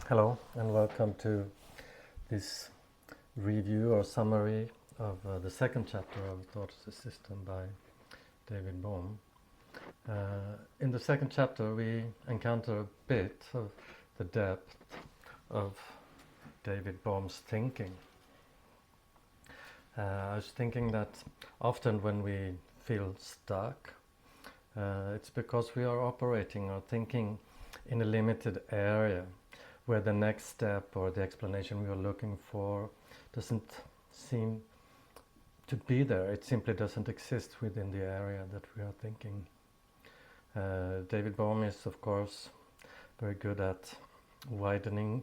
Hello and welcome to this review or summary of the second chapter of Thought as a System by David Bohm. In the second chapter we encounter a bit of the depth of David Bohm's thinking. I was thinking that often when we feel stuck, it's because we are operating or thinking in a limited area where the next step or the explanation we are looking for doesn't seem to be there. It simply doesn't exist within the area that we are thinking. David Bohm is, of course, very good at widening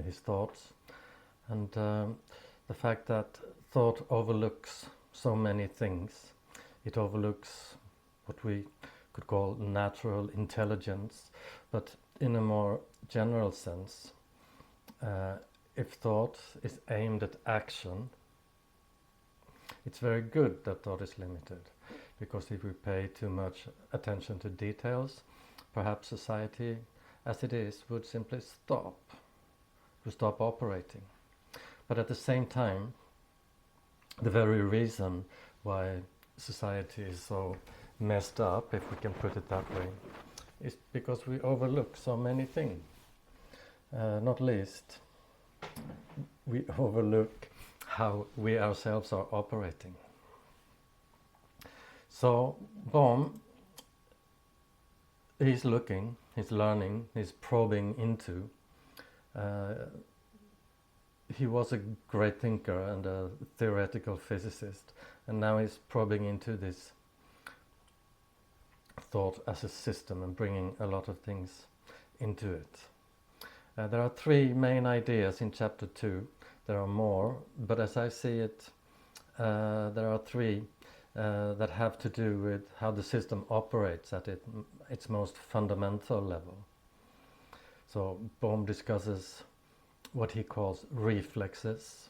his thoughts, and the fact that thought overlooks so many things. It overlooks what we could call natural intelligence, but in a more general sense, if thought is aimed at action, it's very good that thought is limited, because if we pay too much attention to details, perhaps society as it is would simply stop operating. But at the same time, the very reason why society is so messed up, if we can put it that way, is because we overlook so many things. Not least, we overlook how we ourselves are operating. So Bohm, he's looking, he's learning, he's probing into. He was a great thinker and a theoretical physicist, and now he's probing into this thought as a system and bringing a lot of things into it. There are three main ideas in chapter 2. There are more, but as I see it, there are three that have to do with how the system operates at its most fundamental level. So Bohm discusses what he calls reflexes.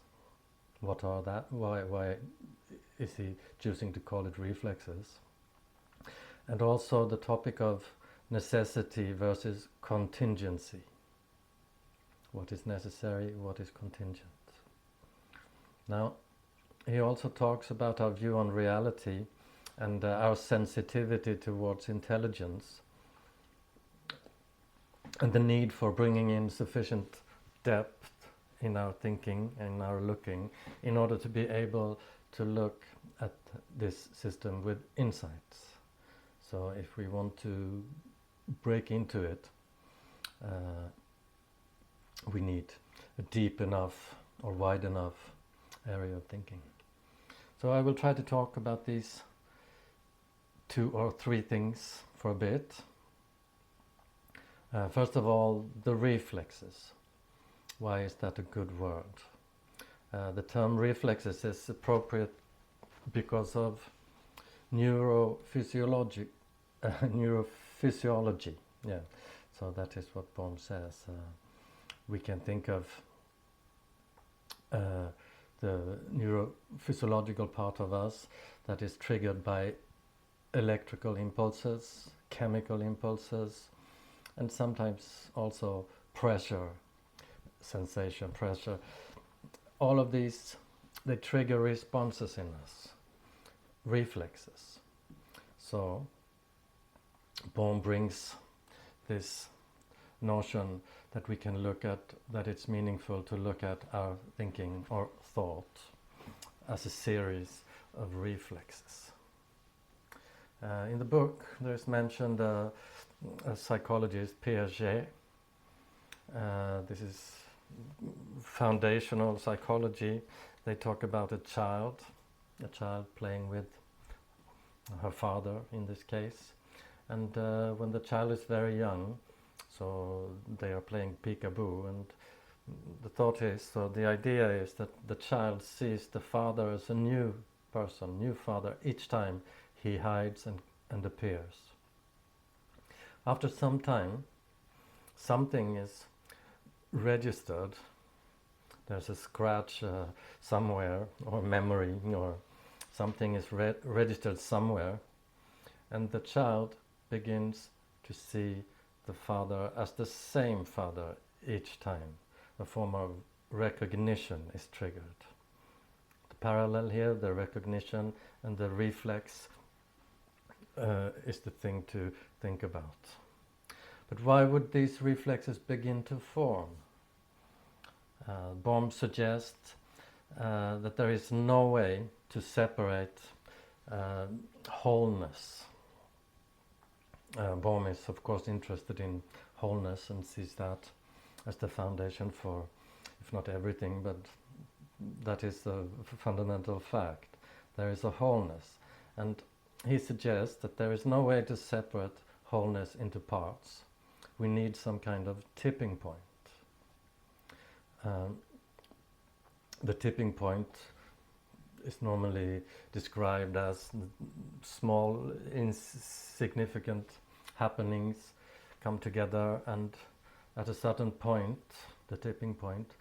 What are that? Why is he choosing to call it reflexes? And also the topic of necessity versus contingency. What is necessary, what is contingent? Now, he also talks about our view on reality and our sensitivity towards intelligence, and the need for bringing in sufficient depth in our thinking and our looking in order to be able to look at this system with insights. So if we want to break into it, we need a deep enough or wide enough area of thinking. So I will try to talk about these 2 or 3 things for a bit. First of all, the reflexes. Why is that a good word? The term reflexes is appropriate because of neurophysiology. Yeah. So that is what Bohm says. We can think of the neurophysiological part of us that is triggered by electrical impulses, chemical impulses, and sometimes also pressure, sensation, pressure. All of these, they trigger responses in us, reflexes. So Bohm brings this notion that we can look at, that it's meaningful to look at our thinking or thought as a series of reflexes. In the book there's mentioned a psychologist, Piaget. This is foundational psychology. They talk about a child playing with her father in this case, and when the child is very young, so they are playing peekaboo, and the thought is, so the idea is that the child sees the father as a new person, new father, each time he hides and appears. After some time, something is registered. There's a scratch somewhere, or memory, or something is registered somewhere, and the child begins to see the father as the same father each time. A form of recognition is triggered. The parallel here, the recognition, and the reflex is the thing to think about. But why would these reflexes begin to form? Bohm suggests that there is no way to separate wholeness. Bohm is of course interested in wholeness and sees that as the foundation for, if not everything, but that is the fundamental fact. There is a wholeness, and he suggests that there is no way to separate wholeness into parts. We need some kind of tipping point. The tipping point is normally described as small, insignificant happenings come together, and at a certain point, the tipping point,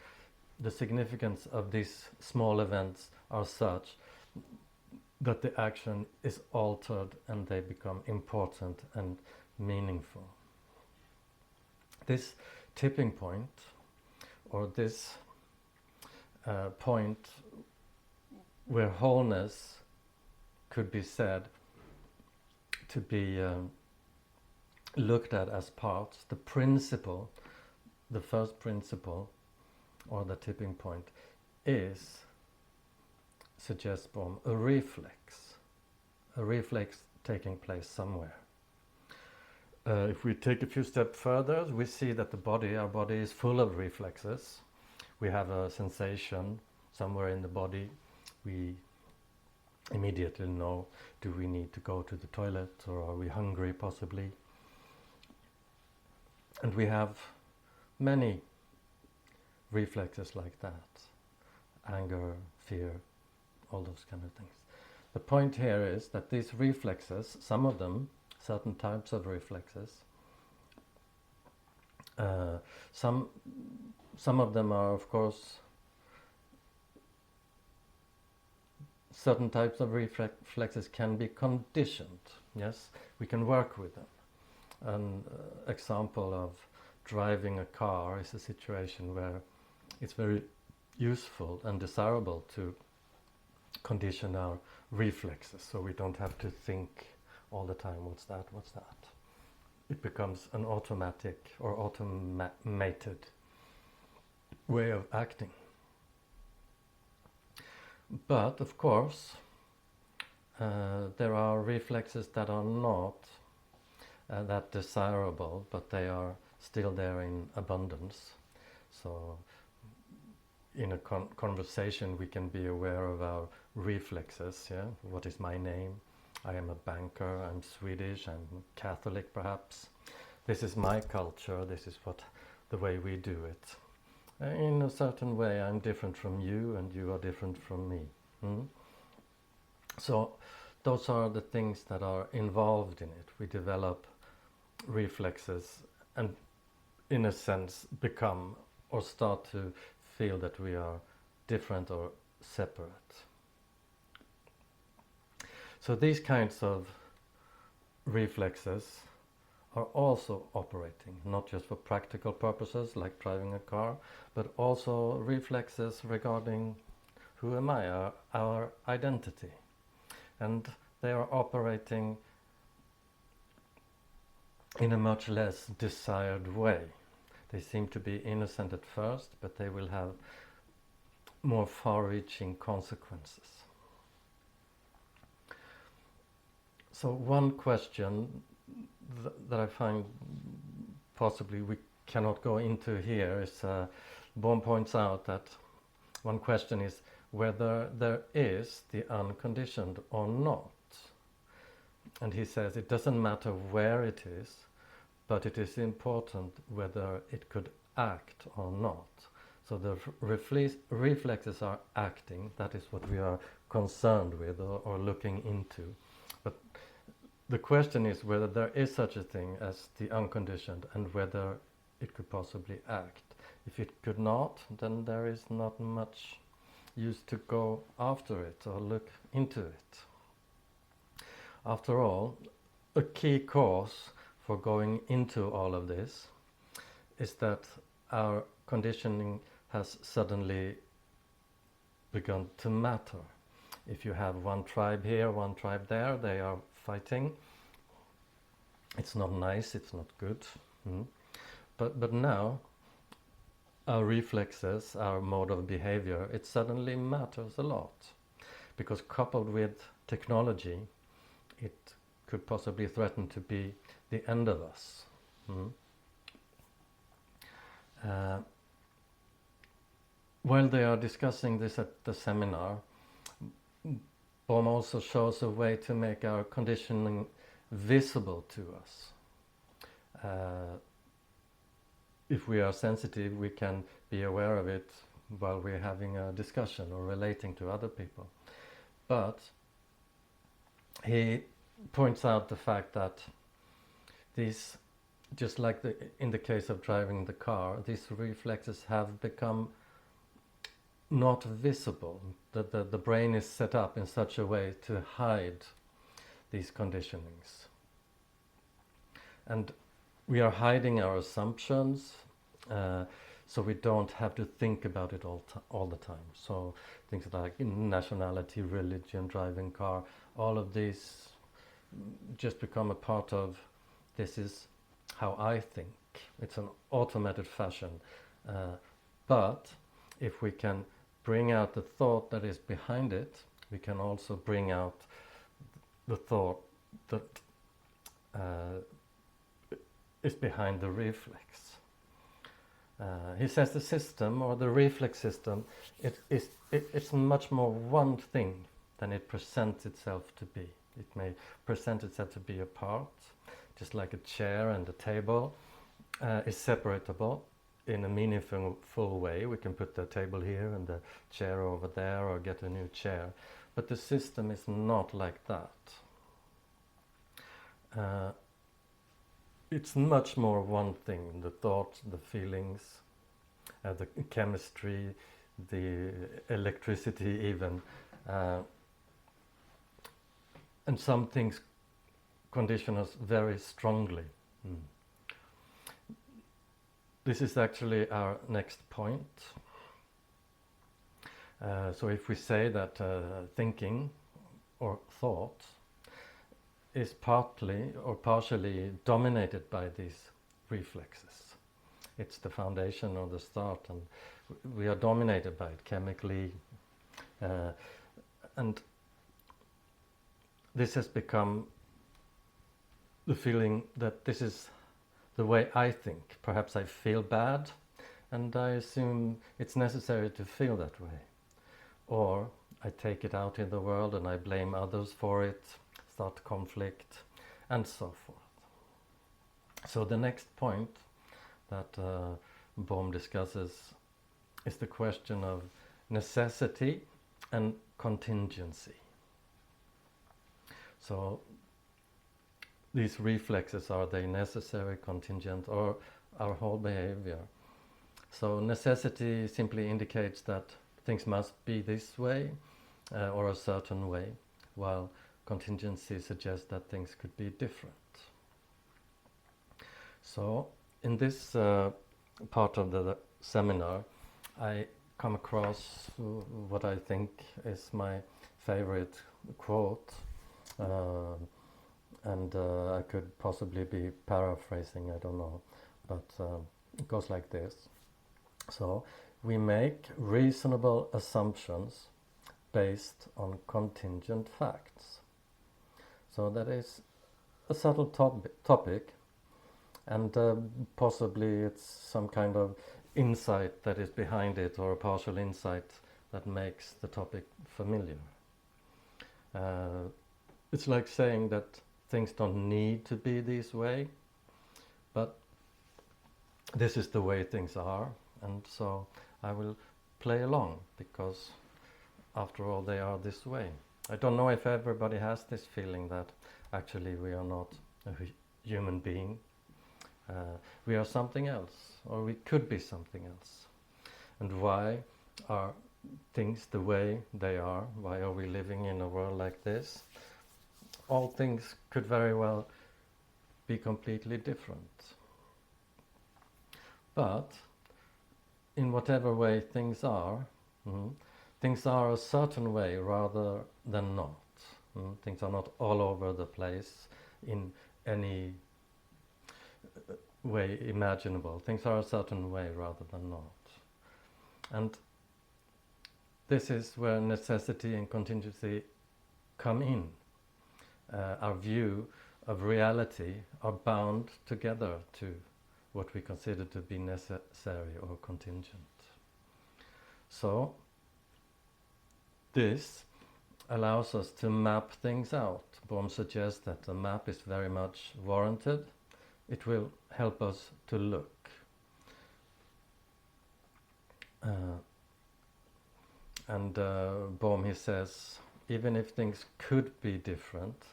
the significance of these small events are such that the action is altered and they become important and meaningful. This tipping point, or this point where wholeness could be said to be looked at as parts, the principle, the first principle, or the tipping point, is, suggests Bohm, a reflex taking place somewhere. If we take a few steps further, we see that our body is full of reflexes. We have a sensation somewhere in the body. We immediately know, do we need to go to the toilet, or are we hungry possibly? And we have many reflexes like that. Anger, fear, all those kind of things. The point here is that these reflexes, some of them, certain types of reflexes, some of them are, of course, certain types of reflexes can be conditioned. Yes, we can work with them. An example of driving a car is a situation where it's very useful and desirable to condition our reflexes, so we don't have to think all the time, what's that? It becomes an automatic or automated way of acting. But of course, there are reflexes that are not that desirable, but they are still there in abundance. So in a conversation we can be aware of our reflexes. Yeah, what is my name? I am a banker, I'm Swedish, I'm Catholic perhaps. This is my culture, this is the way we do it. In a certain way I'm different from you and you are different from me. So those are the things that are involved in it. We develop reflexes and in a sense become or start to feel that we are different or separate. So these kinds of reflexes are also operating, not just for practical purposes like driving a car, but also reflexes regarding who am I, our identity. And they are operating in a much less desired way. They seem to be innocent at first, but they will have more far-reaching consequences. So one question that I find possibly we cannot go into here is, Bohm points out that one question is whether there is the unconditioned or not. And he says it doesn't matter where it is, but it is important whether it could act or not. So the reflexes are acting, that is what we are concerned with or looking into. But the question is whether there is such a thing as the unconditioned and whether it could possibly act. If it could not, then there is not much use to go after it or look into it. After all, a key cause for going into all of this is that our conditioning has suddenly begun to matter. If you have one tribe here, one tribe there, they are fighting. It's not nice, it's not good. But now, our reflexes, our mode of behavior, it suddenly matters a lot. Because coupled with technology, it could possibly threaten to be the end of us. While they are discussing this at the seminar, Bohm also shows a way to make our conditioning visible to us. If we are sensitive, we can be aware of it while we're having a discussion or relating to other people. But he points out the fact that these, just like in the case of driving the car, these reflexes have become not visible. The brain is set up in such a way to hide these conditionings. And we are hiding our assumptions, so we don't have to think about it all the time. So things like nationality, religion, driving car, all of these just become a part of, this is how I think. It's an automated fashion. But if we can bring out the thought that is behind it, we can also bring out the thought that is behind the reflex. He says the system, or the reflex system, it's much more one thing than it presents itself to be. It may present itself to be a part, just like a chair and a table is separatable in a meaningful way. We can put the table here and the chair over there, or get a new chair. But the system is not like that. It's much more one thing: the thought, the feelings, the chemistry, the electricity even. And some things condition us very strongly. This is actually our next point. So if we say that thinking or thought is partly or partially dominated by these reflexes, it's the foundation or the start, and we are dominated by it chemically, and this has become the feeling that this is the way I think. Perhaps I feel bad, and I assume it's necessary to feel that way. Or I take it out in the world and I blame others for it, start conflict, and so forth. So the next point that Bohm discusses is the question of necessity and contingency. So these reflexes, are they necessary, contingent, or our whole behavior? So necessity simply indicates that things must be this way or a certain way, while contingency suggests that things could be different. So in this part of the seminar, I come across what I think is my favorite quote, and I could possibly be paraphrasing, I don't know, but it goes like this. So, we make reasonable assumptions based on contingent facts. So that is a subtle topic, and possibly it's some kind of insight that is behind it, or a partial insight that makes the topic familiar. It's like saying that things don't need to be this way, but this is the way things are, and so I will play along, because after all they are this way. I don't know if everybody has this feeling that actually we are not a human being. We are something else, or we could be something else. And why are things the way they are? Why are we living in a world like this? All things could very well be completely different. But in whatever way things are, things are a certain way rather than not. Things are not all over the place in any way imaginable. Things are a certain way rather than not. And this is where necessity and contingency come in. Our view of reality are bound together to what we consider to be necessary or contingent. So this allows us to map things out. Bohm suggests that a map is very much warranted. It will help us to look. Bohm, he says, even if things could be different,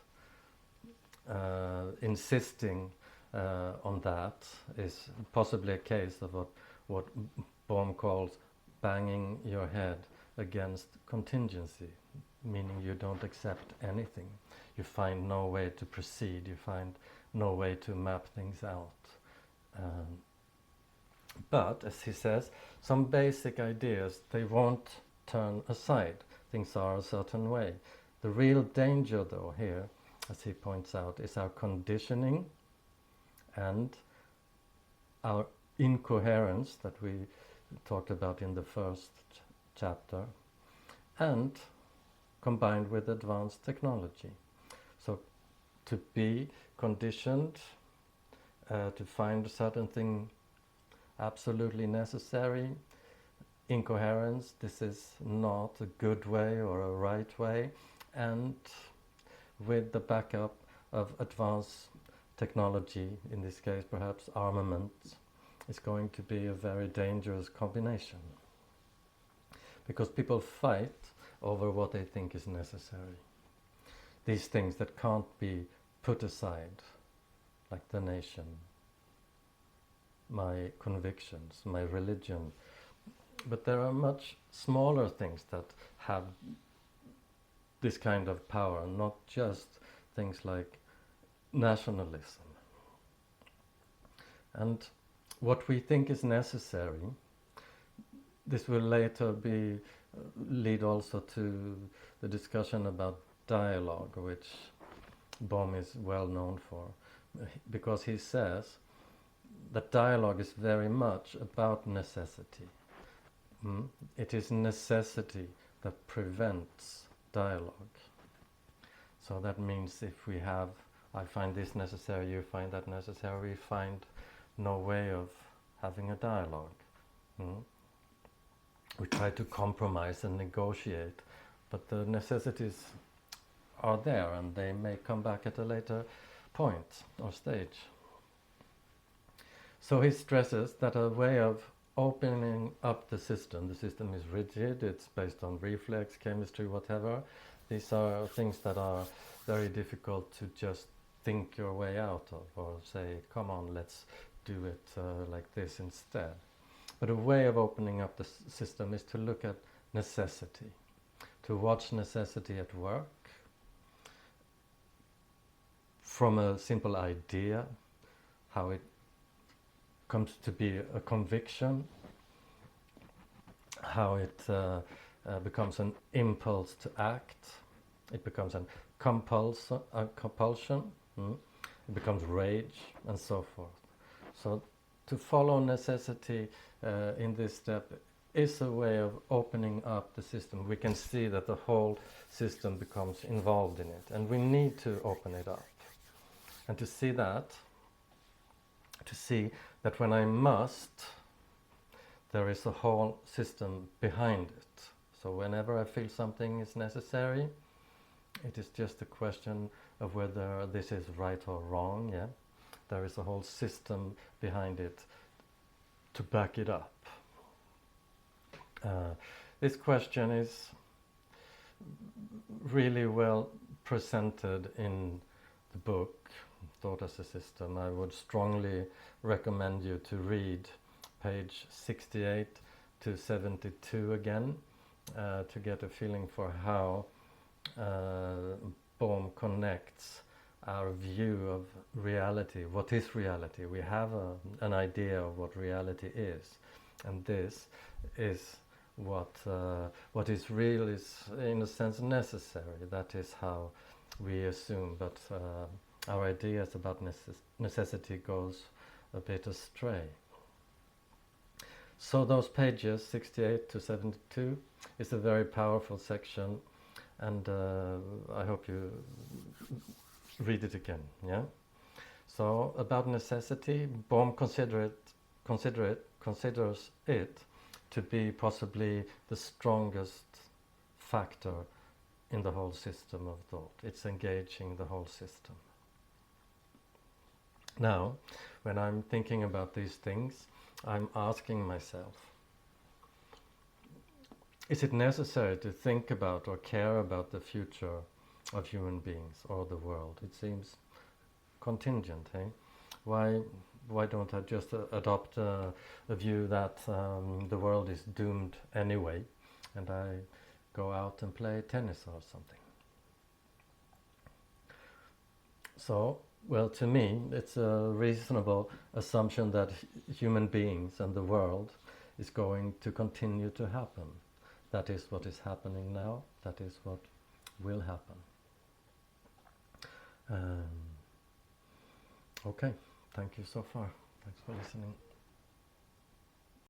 insisting on that is possibly a case of what Bohm calls banging your head against contingency, meaning you don't accept anything. You find no way to proceed, you find no way to map things out. But, as he says, some basic ideas, they won't turn aside. Things are a certain way. The real danger, though, here, as he points out, is our conditioning and our incoherence that we talked about in the first chapter, and combined with advanced technology. So to be conditioned, to find a certain thing absolutely necessary, incoherence, this is not a good way or a right way, and with the backup of advanced technology, in this case perhaps armament, is going to be a very dangerous combination. Because people fight over what they think is necessary. These things that can't be put aside, like the nation, my convictions, my religion. But there are much smaller things that have this kind of power, not just things like nationalism. And what we think is necessary, this will later lead also to the discussion about dialogue, which Bohm is well known for, because he says that dialogue is very much about necessity. It is necessity that prevents dialogue. So that means if we have, I find this necessary, you find that necessary, we find no way of having a dialogue. We try to compromise and negotiate, but the necessities are there and they may come back at a later point or stage. So he stresses that a way of opening up the system is rigid, it's based on reflex, chemistry, whatever. These are things that are very difficult to just think your way out of, or say, come on, let's do it like this instead. But a way of opening up the system is to look at necessity, to watch necessity at work, from a simple idea, how it comes to be a conviction, how it becomes an impulse to act, it becomes a compulsion, it becomes rage, and so forth. So to follow necessity in this step is a way of opening up the system. We can see that the whole system becomes involved in it, and we need to open it up. And to see that when I must, there is a whole system behind it. So whenever I feel something is necessary, it is just a question of whether this is right or wrong, yeah? There is a whole system behind it to back it up. This question is really well presented in the book, Thought as a System. I would strongly recommend you to read page 68 to 72 again, to get a feeling for how Bohm connects our view of reality. What is reality? We have an idea of what reality is, And this is what is real is in a sense necessary. That is how we assume, but our ideas about necessity goes a bit astray. So those pages 68 to 72 is a very powerful section, and I hope you read it again. Yeah. So about necessity, Bohm considers it to be possibly the strongest factor in the whole system of thought. It's engaging the whole system. Now, when I'm thinking about these things, I'm asking myself, is it necessary to think about or care about the future of human beings or the world? It seems contingent, eh? Why don't I just adopt a view that the world is doomed anyway, and I go out and play tennis or something? So, well, to me, it's a reasonable assumption that human beings and the world is going to continue to happen. That is what is happening now. That is what will happen. Okay, thank you so far. Thanks for listening.